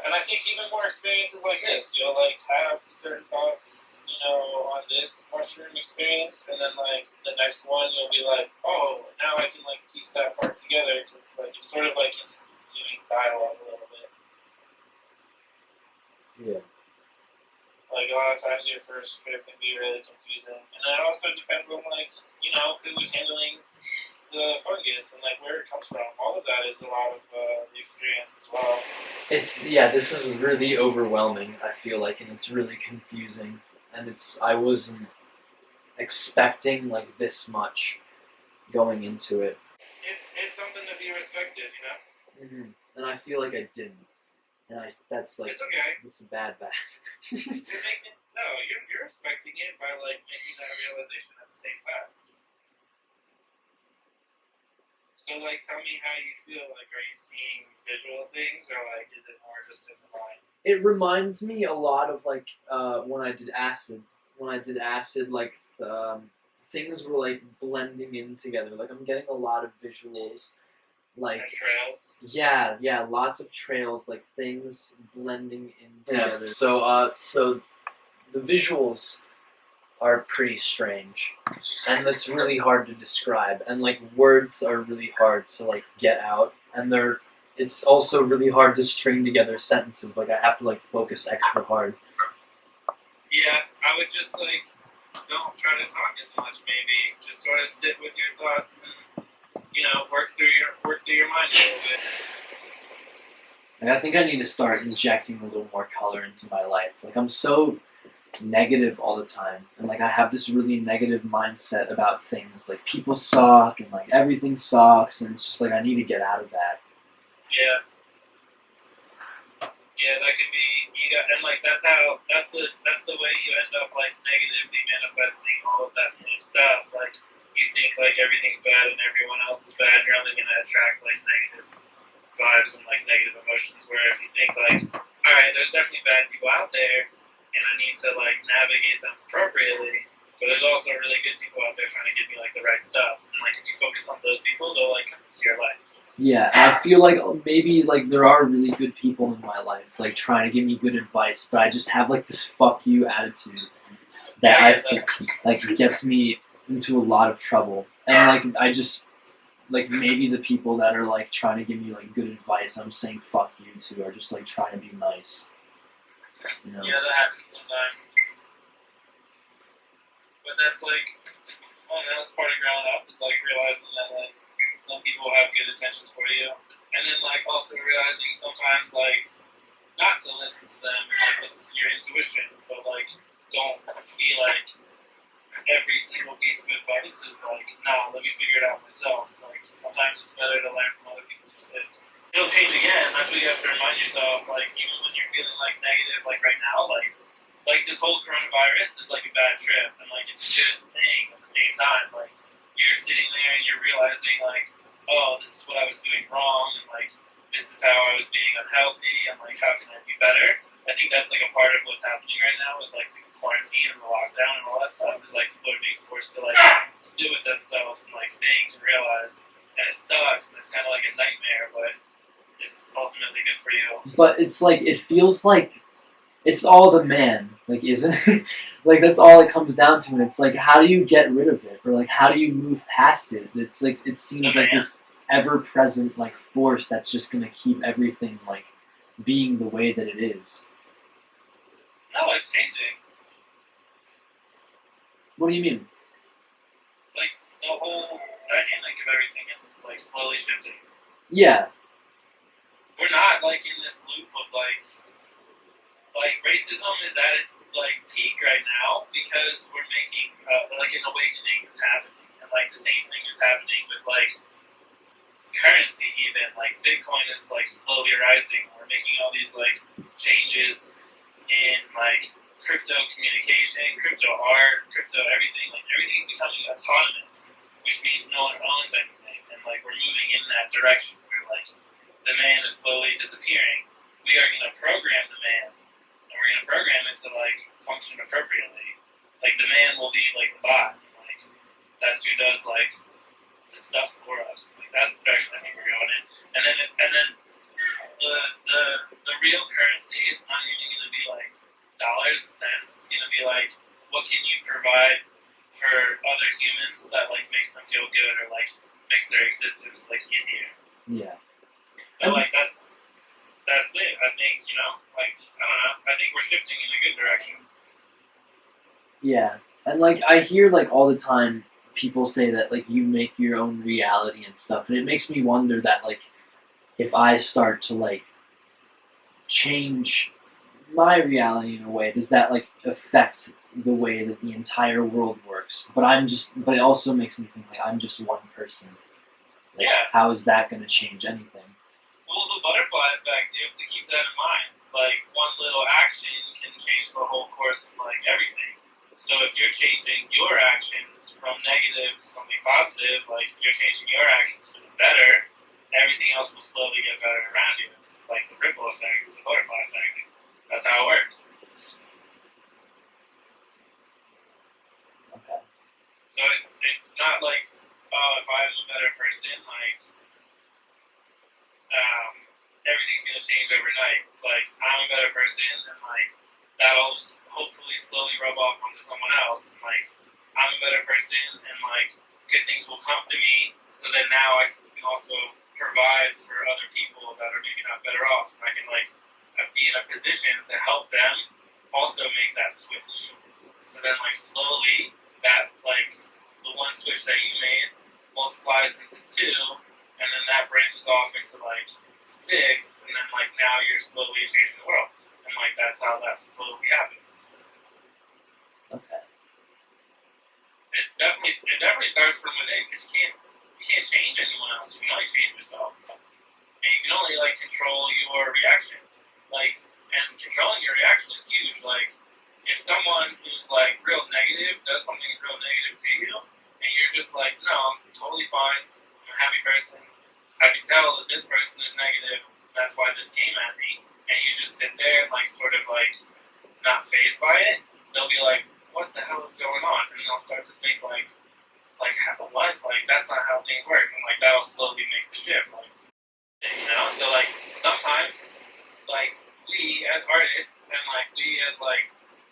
And I think even more experiences like this, you'll like have certain thoughts, you know, on this mushroom experience, and then like the next one, you'll be like, oh, now I can like piece that part together because like it's sort of like it's doing dialogue a little bit. Yeah. Like a lot of times your first trip can be really confusing, and then it also depends on like you know who's handling the fungus and like where it comes from. All of that is a lot of the experience as well. This is really overwhelming, I feel like, and it's really confusing. And I wasn't expecting like this much going into it. It's something to be respected, you know? Mm-hmm. And I feel like I didn't. And that's like, it's okay. It's bad. You're respecting it by like making that realization at the same time. So, like, tell me how you feel. Like, are you seeing visual things, or, like, is it more just in the mind? It reminds me a lot of, like, when I did acid. When I did acid, like, things were, like, blending in together. Like, I'm getting a lot of visuals. Like, and trails? Yeah, lots of trails, like, things blending in together. Yeah. So the visuals are pretty strange, and that's really hard to describe, and like words are really hard to like get out, and it's also really hard to string together sentences. Like I have to like focus extra hard. Yeah, I would just like don't try to talk as much. Maybe just sort of sit with your thoughts and work through your mind a little bit. Like, I think I need to start injecting a little more color into my life. Like I'm so negative all the time, and like I have this really negative mindset about things. Like people suck, and like everything sucks, and it's just like I need to get out of that. Yeah, that could be. And like that's the way you end up like negatively manifesting all of that same stuff. Like you think like everything's bad and everyone else is bad. You're only gonna attract like negative vibes and like negative emotions. Where if you think like, all right, there's definitely bad people out there, and I need to like navigate them appropriately. But there's also really good people out there trying to give me like the right stuff. And like if you focus on those people, they'll like come into your life. Yeah, and I feel like maybe like there are really good people in my life, like trying to give me good advice, but I just have like this fuck you attitude that I think like gets me into a lot of trouble. And like I just like maybe the people that are like trying to give me like good advice I'm saying fuck you to are just like trying to be nice. You know? Yeah, that happens sometimes. But that's like, that's part of growing up, is like realizing that like some people have good intentions for you, and then like also realizing sometimes like not to listen to them and like listen to your intuition, but like don't be like every single piece of advice is like, no, let me figure it out myself. Like sometimes it's better to learn from other people's mistakes. It'll change again. That's what you have to remind yourself. Like even when you're feeling like negative, like right now, like this whole coronavirus is like a bad trip, and like it's a good thing at the same time. Like you're sitting there and you're realizing like, oh, this is what I was doing wrong, and like this is how I was being unhealthy, and like how can I be better? I think that's like a part of what's happening right now with like the quarantine and the lockdown and all that stuff. Is like people are being forced to like to do it themselves and like think and realize, and it sucks. And it's kind of like a nightmare, but it's ultimately good for you. But it's like it feels like it's all the man, like isn't it? Like that's all it comes down to, and it's like how do you get rid of it, or like how do you move past it? It's like it seems like this ever-present like force that's just gonna keep everything like being the way that it is. No, it's changing. What do you mean? Like the whole dynamic of everything is like slowly shifting. Yeah. We're not like in this loop of like racism is at its like peak right now because we're making like an awakening is happening, and like the same thing is happening with like currency. Even like Bitcoin is like slowly rising. We're making all these like changes in like crypto communication, crypto art, crypto everything. Like everything's becoming autonomous, which means no one owns anything, and like we're moving in that direction where like the man is slowly disappearing. We are going to program the man, and we're going to program it to like function appropriately. Like the man will be like the bot, and, like that's who does like the stuff for us. Like that's the direction I think we're going in. And then the real currency is not even going to be like dollars and cents. It's going to be like, what can you provide for other humans that like makes them feel good or like makes their existence like easier. Yeah. So like that's it. I think, you know, like I don't know. I think we're shifting in a good direction. Yeah. And like I hear like all the time people say that like you make your own reality and stuff, and it makes me wonder that like if I start to like change my reality in a way, does that like affect the way that the entire world works? But it also makes me think like I'm just one person. Like, yeah. How is that going to change anything? Well, the butterfly effect, you have to keep that in mind. Like, one little action can change the whole course of, like, everything. So if you're changing your actions from negative to something positive, like, if you're changing your actions for the better, everything else will slowly get better around you. It's like the ripple effect, it's the butterfly effect. That's how it works. Okay. So it's not like, oh, if I'm a better person, like, everything's gonna change overnight. It's like I'm a better person, and like that'll hopefully slowly rub off onto someone else. And like I'm a better person, and like good things will come to me. So then now I can also provide for other people that are maybe not better off, and I can like be in a position to help them also make that switch. So then like slowly that like the one switch that you made multiplies into two, and then that branches off into like 6, and then like now you're slowly changing the world, and like that's how that slowly happens. Okay. It definitely starts from within, because you can't change anyone else. You can only change yourself, and you can only like control your reaction. Like, and controlling your reaction is huge. Like, if someone who's like real negative does something real negative to you, and you're just like, no, I'm totally fine. I'm a happy person. I can tell that this person is negative. That's why this came at me. And you just sit there and like sort of like not fazed by it. They'll be like, "What the hell is going on?" And they'll start to think like what? Like that's not how things work. And like that'll slowly make the shift. Like, you know. So like sometimes like we as artists and like we as like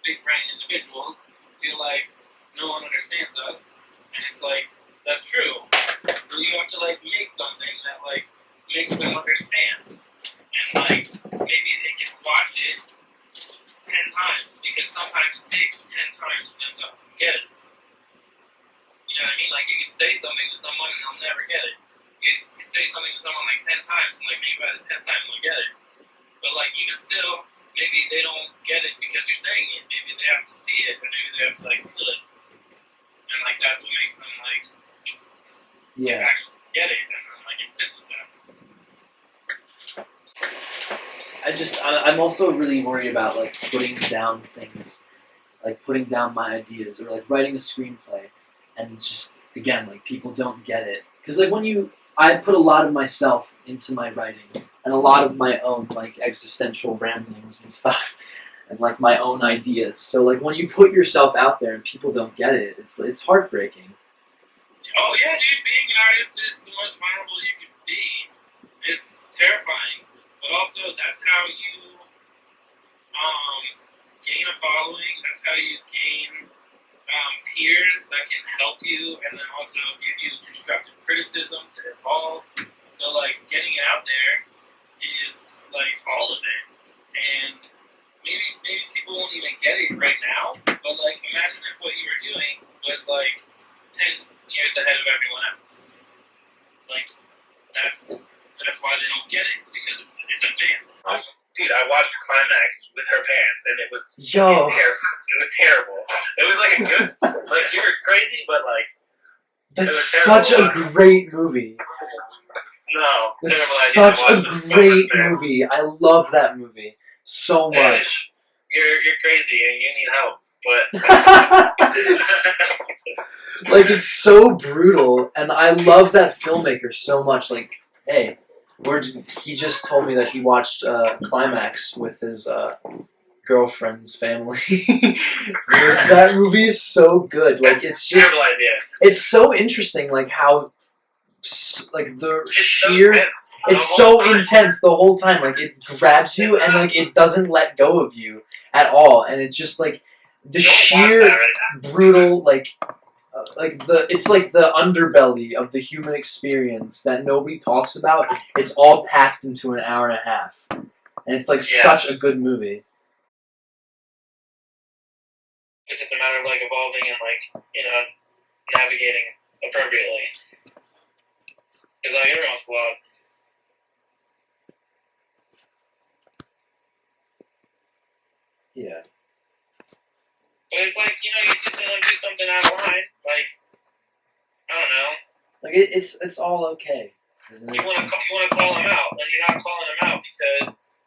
big brain individuals feel like no one understands us, and it's like that's true. You have to like make something that like makes them understand, and like maybe they can watch it 10 times, because sometimes it takes 10 times for them to get it. You know what I mean? Like you can say something to someone and they'll never get it. You can say something to someone like 10 times, and like maybe by the 10th time they'll get it. But like even still, maybe they don't get it because you're saying it. Maybe they have to see it, or maybe they have to like feel it, and like that's what makes them like. Yeah. Actually get it, and then like it sits with them. I'm also really worried about like putting down things, like putting down my ideas or like writing a screenplay, and it's just again like people don't get it, because like I put a lot of myself into my writing and a lot of my own like existential ramblings and stuff, and like my own ideas. So like when you put yourself out there and people don't get it, it's heartbreaking. Oh yeah, dude, being an artist is the most vulnerable you can be. It's terrifying, but also that's how you gain a following. That's how you gain peers that can help you, and then also give you constructive criticism to evolve. So like getting it out there is like all of it, and maybe people won't even get it right now. But like imagine if what you were doing was like 10 years ahead of everyone else. Like that's why they don't get it. It's because it's advanced. Dude, I watched Climax with her parents, and it was it was terrible. It was like a good, like you were crazy, but like that's such a great movie. No, it's such a great movie. I love that movie so much. You're crazy, and you need help. But like it's so brutal, and I love that filmmaker so much. Like, hey, he just told me that he watched Climax with his girlfriend's family. That movie is so good. Like it's just, terrible idea. It's so interesting. Like how like the It's sheer. so intense. It's the whole so time. intense the whole time. Like it grabs you and like it doesn't let go of you at all. And it's just like the Don't watch sheer that right now. brutal it's like the underbelly of the human experience that nobody talks about. It's all packed into an hour and a half, and it's like Yeah. such a good movie. It's just a matter of like evolving and like navigating appropriately. Because like everyone's flawed. Yeah. But it's like, you just want to do something out of line. Like, I don't know. Like it's all okay, isn't it? You want to call them out, and you're not calling them out because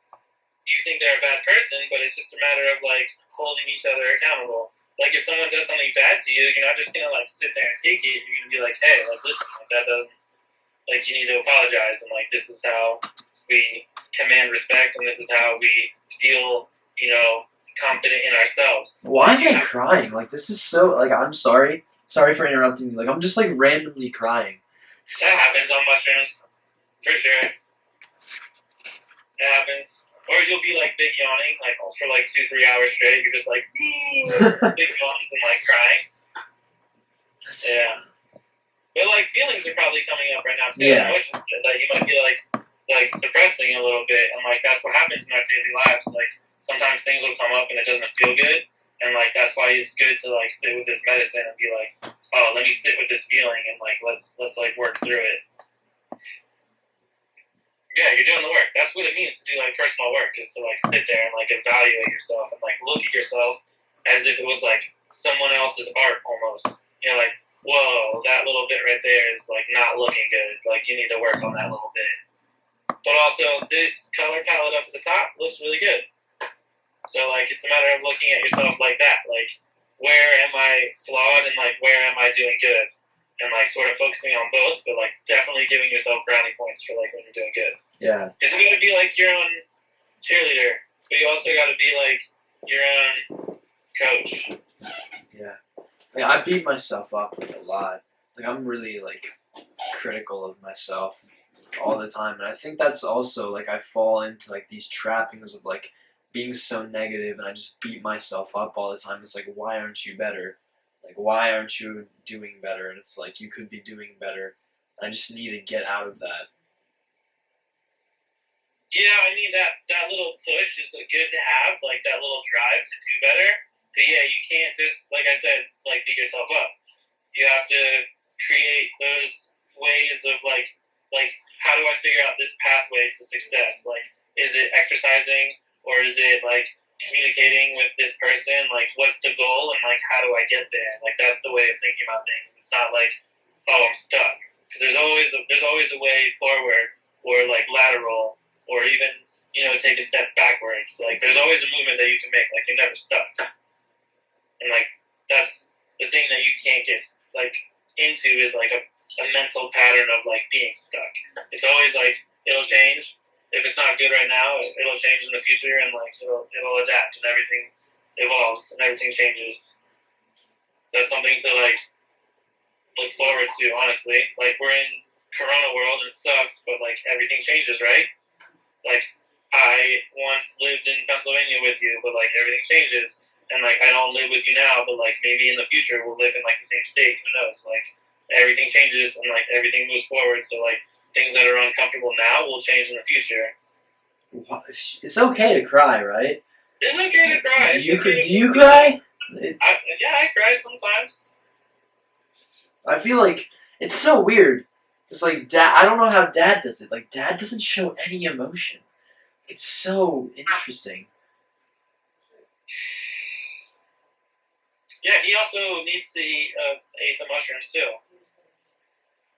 you think they're a bad person, but it's just a matter of like holding each other accountable. Like if someone does something bad to you, you're not just gonna like sit there and take it. You're gonna be like, hey, like listen, like that doesn't, like you need to apologize, and like this is how we command respect, and this is how we feel, confident in ourselves. Why am I crying? Like this is so like I'm sorry. Sorry for interrupting you. Like I'm just like randomly crying. That happens on mushrooms, for sure. That happens. Or you'll be like big yawning, like for like 2-3 hours straight. You're just like big yawns and like crying. Yeah. But like feelings are probably coming up right now too. Yeah. Emotions that you might be like suppressing a little bit, and like that's what happens in our daily lives. Like sometimes things will come up and it doesn't feel good, and like that's why it's good to like sit with this medicine and be like, oh, let me sit with this feeling and like let's like work through it. Yeah, you're doing the work. That's what it means to do like personal work, is to like sit there and like evaluate yourself and like look at yourself as if it was like someone else's art almost. Like, whoa, that little bit right there is like not looking good. Like you need to work on that little bit. But also this color palette up at the top looks really good. So like it's a matter of looking at yourself like that. Like where am I flawed and like where am I doing good? And like sort of focusing on both, but like definitely giving yourself brownie points for like when you're doing good. Yeah. Because you gotta be like your own cheerleader, but you also gotta be like your own coach. Yeah. Like, I beat myself up like, a lot. Like I'm really like critical of myself all the time, and I think that's also like I fall into like these trappings of like being so negative, and I just beat myself up all the time. It's like, why aren't you better? Like, why aren't you doing better? And it's like, you could be doing better. I just need to get out of that. Yeah, I mean, that little push is good to have, like that little drive to do better. But yeah, you can't just, like I said, like beat yourself up. You have to create those ways of like how do I figure out this pathway to success? Like, is it exercising, or is it like communicating with this person? Like, what's the goal, and like how do I get there? Like that's the way of thinking about things. It's not like, oh, I'm stuck, because there's always a way forward, or like lateral, or even take a step backwards. Like there's always a movement that you can make. Like you're never stuck, and like that's the thing that you can't get like into is like a mental pattern of like being stuck. It's always like it'll change. If it's not good right now, it'll change in the future, and like it'll adapt, and everything evolves and everything changes. That's something to like look forward to. Honestly, like we're in Corona world and it sucks, but like everything changes, right? Like I once lived in Pennsylvania with you, but like everything changes, and like I don't live with you now, but like maybe in the future we'll live in like the same state. Who knows? Like everything changes and like everything moves forward. So like things that are uncomfortable now will change in the future. It's okay to cry, right? It's okay to cry. Do you cry? Yeah, I cry sometimes. I feel like it's so weird. It's like Dad. I don't know how Dad does it. Like Dad doesn't show any emotion. It's so interesting. Yeah, he also needs to eat the mushrooms too.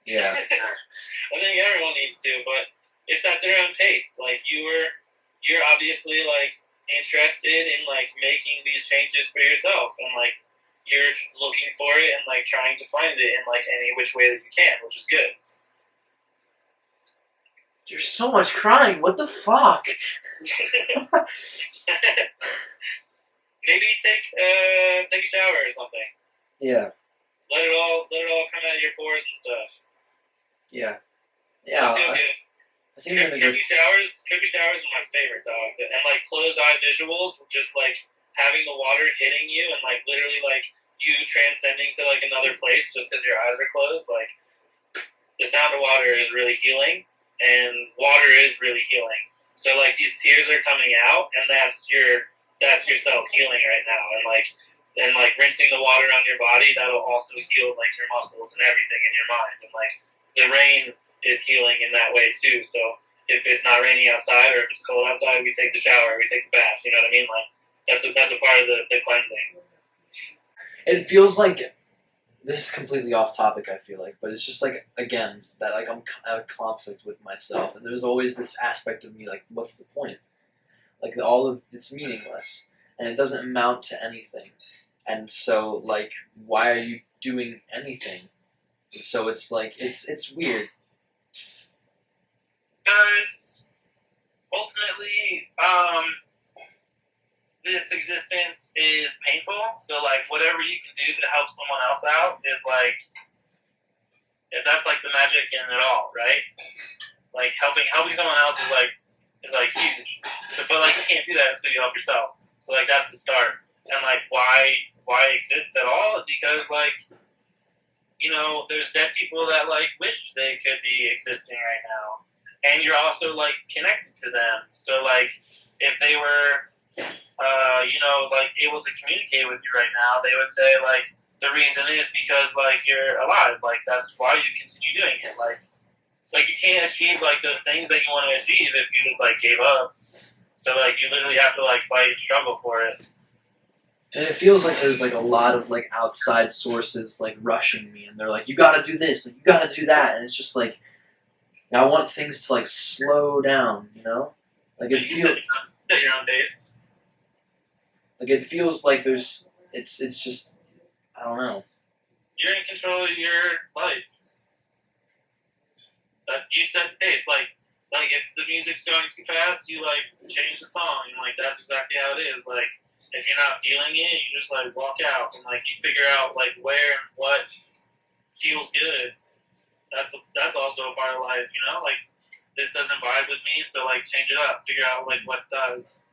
Yeah. I think everyone needs to, but it's at their own pace. Like you're obviously like interested in like making these changes for yourself, and like you're looking for it and like trying to find it in like any which way that you can, which is good. There's so much crying. What the fuck? Maybe take a shower or something. Yeah. Let it all come out of your pores and stuff. Yeah. I feel good. I think I'm gonna go. Trippy showers are my favorite, dog. And like closed eye visuals, just like having the water hitting you and like literally like you transcending to like another place just because your eyes are closed. Like the sound of water is really healing, and water is really healing. So like these tears are coming out, and that's yourself healing right now, and like rinsing the water on your body, that'll also heal like your muscles and everything in your mind, and like the rain is healing in that way too. So if it's not raining outside or if it's cold outside, we take the shower, we take the bath. You know what I mean? Like that's a part of the cleansing. It feels like this is completely off topic. I feel like, but it's just like again that like I'm at a conflict with myself, and there's always this aspect of me like, what's the point? Like all of it's meaningless, and it doesn't amount to anything. And so like, why are you doing anything? So it's like it's weird. Because ultimately, this existence is painful. So like, whatever you can do to help someone else out is like, that's like the magic in it all, right? Like helping someone else is like huge. So, but like you can't do that until you help yourself. So like that's the start. And like why exist at all? Because like, you know, there's dead people that like wish they could be existing right now, and you're also like connected to them. So like, if they were, you know, like able to communicate with you right now, they would say like the reason is because like you're alive. Like that's why you continue doing it. Like you can't achieve like those things that you want to achieve if you just like gave up. So like you literally have to like fight and struggle for it. And it feels like there's like a lot of like outside sources like rushing me, and they're like, you gotta do this, like you gotta do that, and it's just like, I want things to like slow down, you know? Like it feels at your own pace. like it feels like there's it's just I don't know. You're in control of your life. That you set the pace. Like if the music's going too fast, you like change the song, and like that's exactly how it is. Like if you're not feeling it, you just like walk out, and like you figure out like where and what feels good. That's also a part of life, you know. Like this doesn't vibe with me, so like change it up. Figure out like what does.